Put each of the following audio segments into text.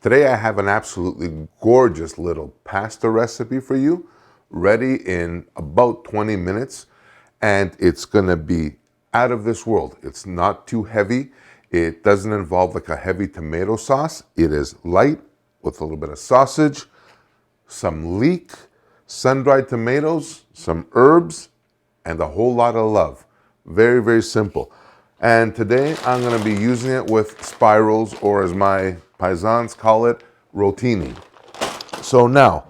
Today I have an absolutely gorgeous little pasta recipe for you, ready in about 20 minutes, and it's gonna be out of this world. It's not too heavy. It doesn't involve like a heavy tomato sauce. It is light with a little bit of sausage, some leek, sun-dried tomatoes, some herbs, and a whole lot of love. Very, very simple. And today I'm going to be using it with spirals, or as my paisans call it, rotini. So now,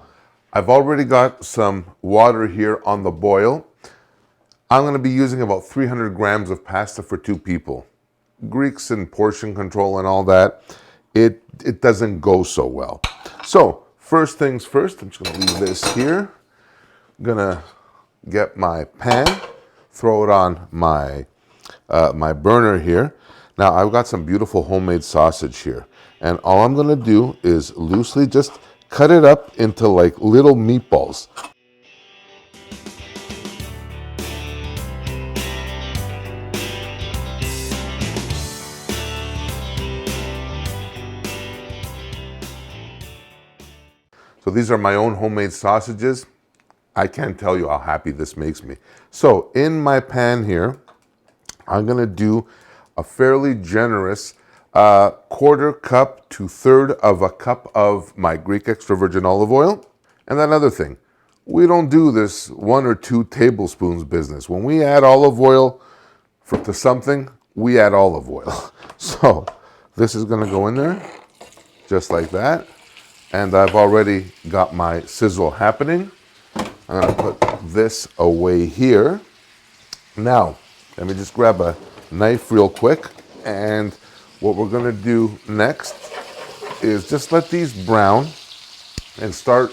I've already got some water here on the boil. I'm going to be using about 300 grams of pasta for 2 people. Greeks and portion control and all that, it doesn't go so well. So, first things first, I'm just going to leave this here. I'm going to get my pan, throw it on my my burner here. Now I've got some beautiful homemade sausage here, and all I'm going to do is loosely just cut it up into like little meatballs. So these are my own homemade sausages. I can't tell you how happy this makes me. So in my pan here, I'm going to do a fairly generous 1/4 cup to 1/3 of a cup of my Greek extra virgin olive oil. And another thing, we don't do this 1 or 2 tablespoons business. When we add olive oil to something, we add olive oil. So this is going to go in there just like that. And I've already got my sizzle happening. I'm going to put this away here. Now, let me just grab a knife real quick, and what we're going to do next is just let these brown and start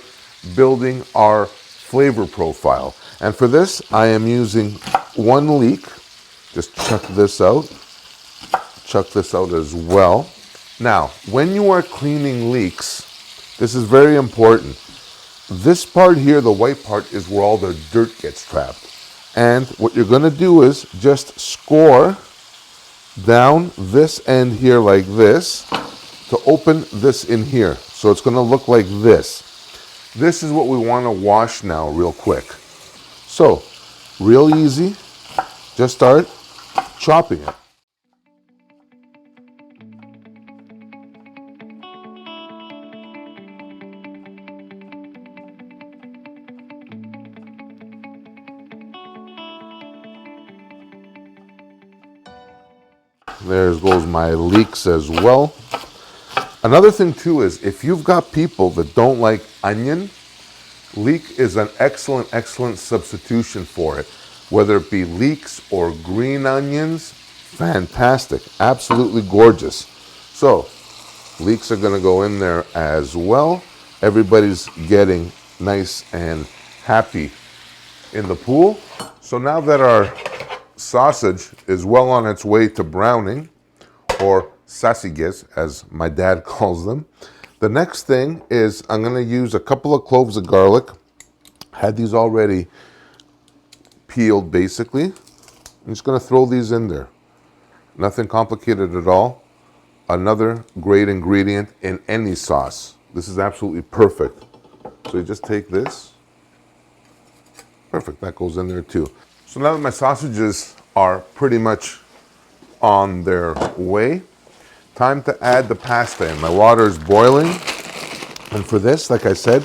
building our flavor profile. And for this, I am using 1 leek. Just chuck this out as well. Now, when you are cleaning leeks, this is very important. This part here, the white part, is where all the dirt gets trapped. And what you're going to do is just score down this end here like this to open this in here. So it's going to look like this. This is what we want to wash now real quick. So, real easy. Just start chopping it. There goes my leeks as well. Another thing too is if you've got people that don't like onion, leek is an excellent, excellent substitution for it. Whether it be leeks or green onions, fantastic, absolutely gorgeous. So, leeks are going to go in there as well. Everybody's getting nice and happy in the pool. So now that our sausage is well on its way to browning, or sasiges as my dad calls them, the next thing is I'm going to use a couple of cloves of garlic. Had these already peeled basically. I'm just going to throw these in there. Nothing complicated at all. Another great ingredient in any sauce. This is absolutely perfect. So you just take this. Perfect, that goes in there too. So now that my sausages are pretty much on their way, time to add the pasta in. My water is boiling, and for this, like I said,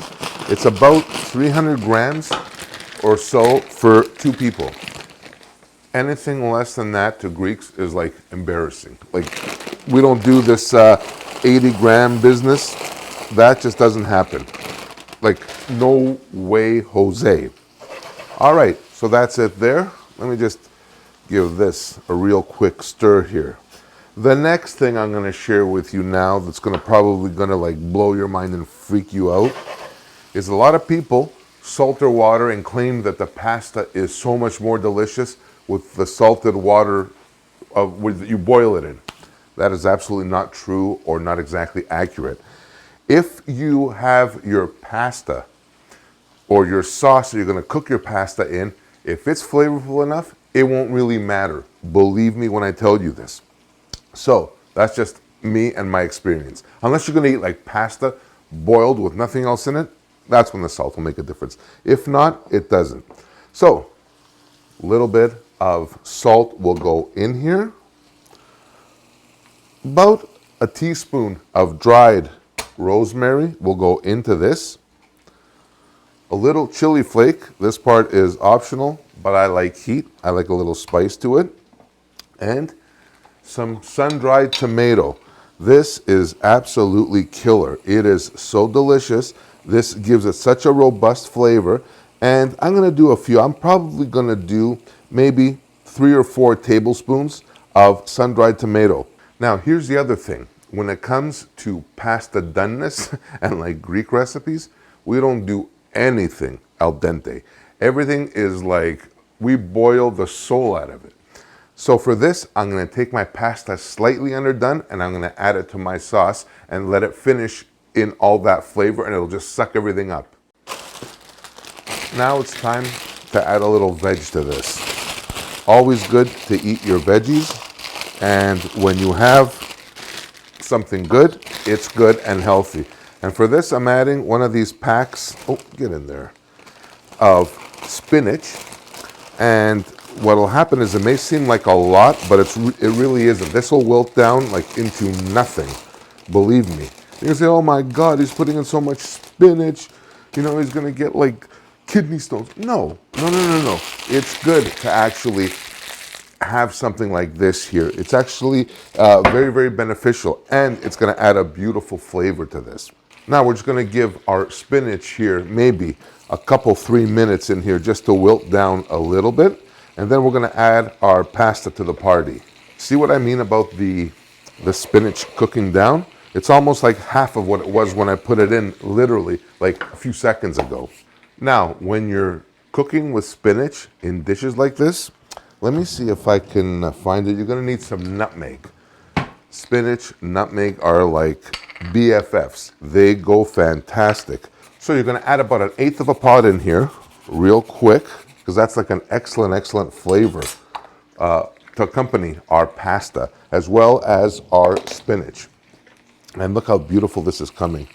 it's about 300 grams or so for 2 people. Anything less than that to Greeks is like embarrassing. Like, we don't do this 80-gram business. That just doesn't happen. Like, no way, Jose. All right, so that's it there. Let me just give this a real quick stir here. The next thing I'm going to share with you now that's probably going to like blow your mind and freak you out is a lot of people salt their water and claim that the pasta is so much more delicious with the salted water that you boil it in. That is absolutely not true or not exactly accurate. If you have your pasta or your sauce that you're going to cook your pasta in, if it's flavorful enough, it won't really matter. Believe me when I tell you this. So that's just me and my experience. Unless you're gonna eat like pasta boiled with nothing else in it, that's when the salt will make a difference. If not, it doesn't. So a little bit of salt will go in here. About a teaspoon of dried rosemary will go into this. A little chili flake. This part is optional, but I like heat. I like a little spice to it. And some sun-dried tomato. This is absolutely killer. It is so delicious. This gives it such a robust flavor. And I'm going to do a few. I'm probably going to do maybe 3 or 4 tablespoons of sun-dried tomato. Now, here's the other thing. When it comes to pasta doneness and like Greek recipes, we don't do anything al dente. Everything is like we boil the soul out of it. So for this, I'm going to take my pasta slightly underdone and I'm going to add it to my sauce and let it finish in all that flavor, and it'll just suck everything up. Now it's time to add a little veg to this. Always good to eat your veggies, and when you have something good, it's good and healthy. And for this, I'm adding one of these packs, get in there, of spinach. And what'll happen is it may seem like a lot, but it really isn't. This will wilt down like into nothing, believe me. You can say, oh my God, he's putting in so much spinach, you know, he's gonna get like kidney stones. No. It's good to actually have something like this here. It's actually very, very beneficial, and it's gonna add a beautiful flavor to this. Now we're just gonna give our spinach here maybe a couple, 3 minutes in here just to wilt down a little bit. And then we're gonna add our pasta to the party. See what I mean about the spinach cooking down? It's almost like half of what it was when I put it in literally like a few seconds ago. Now, when you're cooking with spinach in dishes like this, let me see if I can find it. You're gonna need some nutmeg. Spinach, nutmeg are like BFFs. They go fantastic. So you're gonna add about 1/8 of a pot in here real quick, because that's like an excellent, excellent flavor to accompany our pasta as well as our spinach. And look how beautiful this is coming.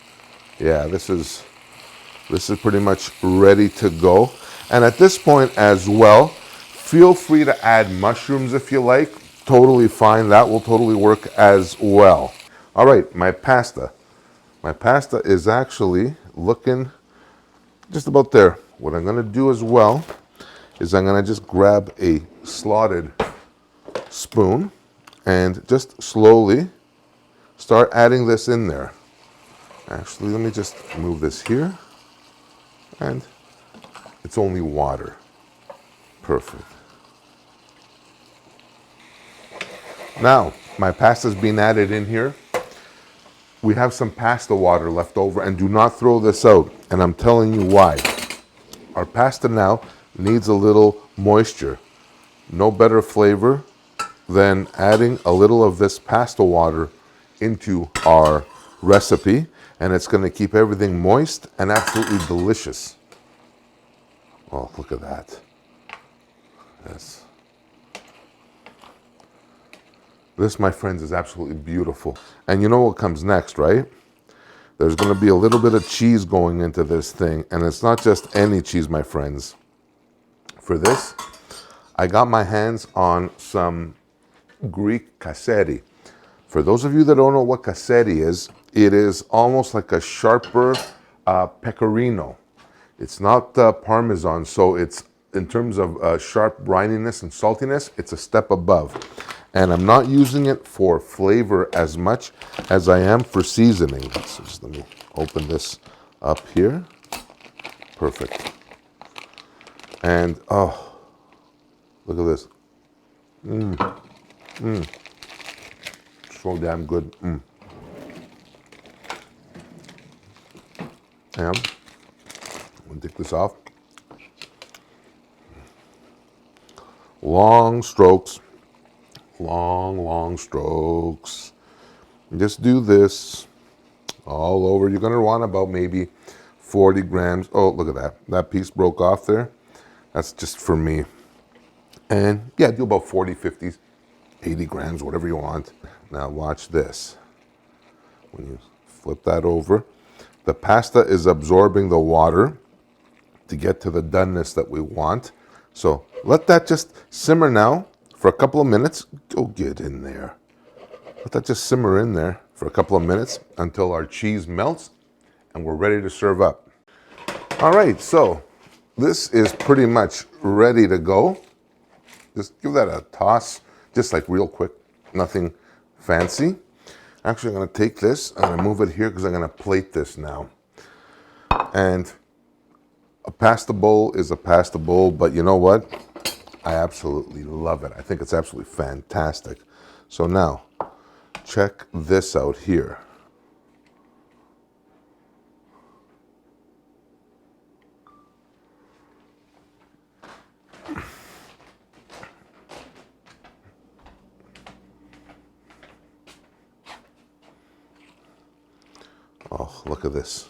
Yeah, this is pretty much ready to go. And at this point as well, feel free to add mushrooms if you like. Totally fine. That will totally work as well. All right, my pasta. My pasta is actually looking just about there. What I'm gonna do as well is I'm gonna just grab a slotted spoon and just slowly start adding this in there. Actually, let me just move this here. And it's only water. Perfect. Now, my pasta's been added in here. We have some pasta water left over, and do not throw this out. And I'm telling you why. Our pasta now needs a little moisture. No better flavor than adding a little of this pasta water into our recipe, and it's going to keep everything moist and absolutely delicious. Oh, look at that. Yes. This, my friends, is absolutely beautiful. And you know what comes next, right? There's going to be a little bit of cheese going into this thing, and it's not just any cheese, my friends. For this, I got my hands on some Greek kasseri. For those of you that don't know what kasseri is, it is almost like a sharper pecorino. It's not Parmesan, so it's, in terms of sharp brininess and saltiness, it's a step above. And I'm not using it for flavor as much as I am for seasoning. So just let me open this up here. Perfect. And oh, look at this. So damn good. And I'm gonna take this off. Long strokes. Long strokes. Just do this all over. You're going to want about maybe 40 grams. Oh, look at that. That piece broke off there. That's just for me. And yeah, do about 40, 50, 80 grams, whatever you want. Now watch this. When you flip that over, the pasta is absorbing the water to get to the doneness that we want. So let that just simmer now for a couple of minutes. Go get in there. Let that just simmer in there for a couple of minutes until our cheese melts and we're ready to serve up. All right, so this is pretty much ready to go. Just give that a toss, just like real quick, nothing fancy. Actually, I'm gonna take this, I'm gonna move it here because I'm gonna plate this now. And a pasta bowl is a pasta bowl, but you know what? I absolutely love it. I think it's absolutely fantastic. So now, check this out here. Oh, look at this.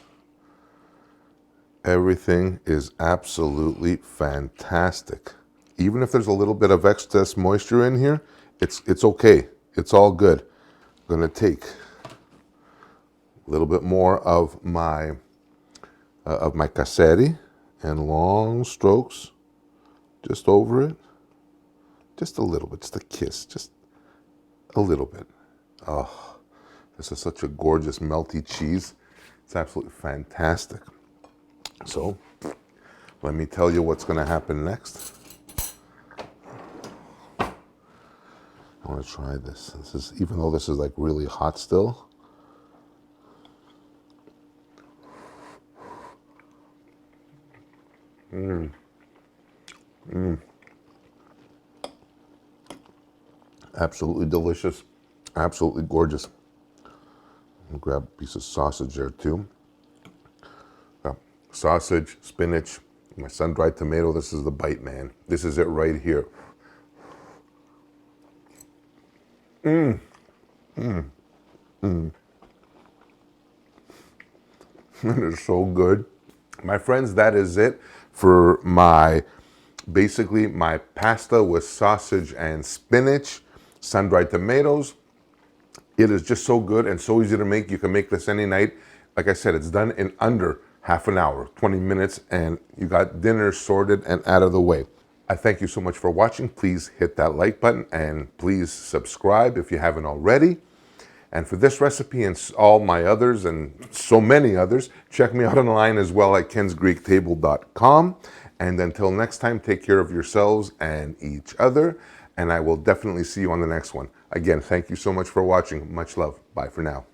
Everything is absolutely fantastic. Even if there's a little bit of excess moisture in here, it's okay. It's all good. I'm gonna take a little bit more of my kasseri and long strokes just over it. Just a little bit, just a kiss, just a little bit. Oh, this is such a gorgeous melty cheese. It's absolutely fantastic. So, let me tell you what's gonna happen next. I wanna try this. This is, even though this is like really hot still. Absolutely delicious, absolutely gorgeous. I'll grab a piece of sausage there too. Sausage, spinach, my sun-dried tomato. This is the bite, man. This is it right here. It is so good. My friends, that is it for basically my pasta with sausage and spinach, sun-dried tomatoes. It is just so good and so easy to make. You can make this any night. Like I said, it's done in under half an hour, 20 minutes, and you got dinner sorted and out of the way. I thank you so much for watching. Please hit that like button and please subscribe if you haven't already. And for this recipe and all my others and so many others, check me out online as well at kensgreektable.com. And until next time, take care of yourselves and each other. And I will definitely see you on the next one. Again, thank you so much for watching. Much love. Bye for now.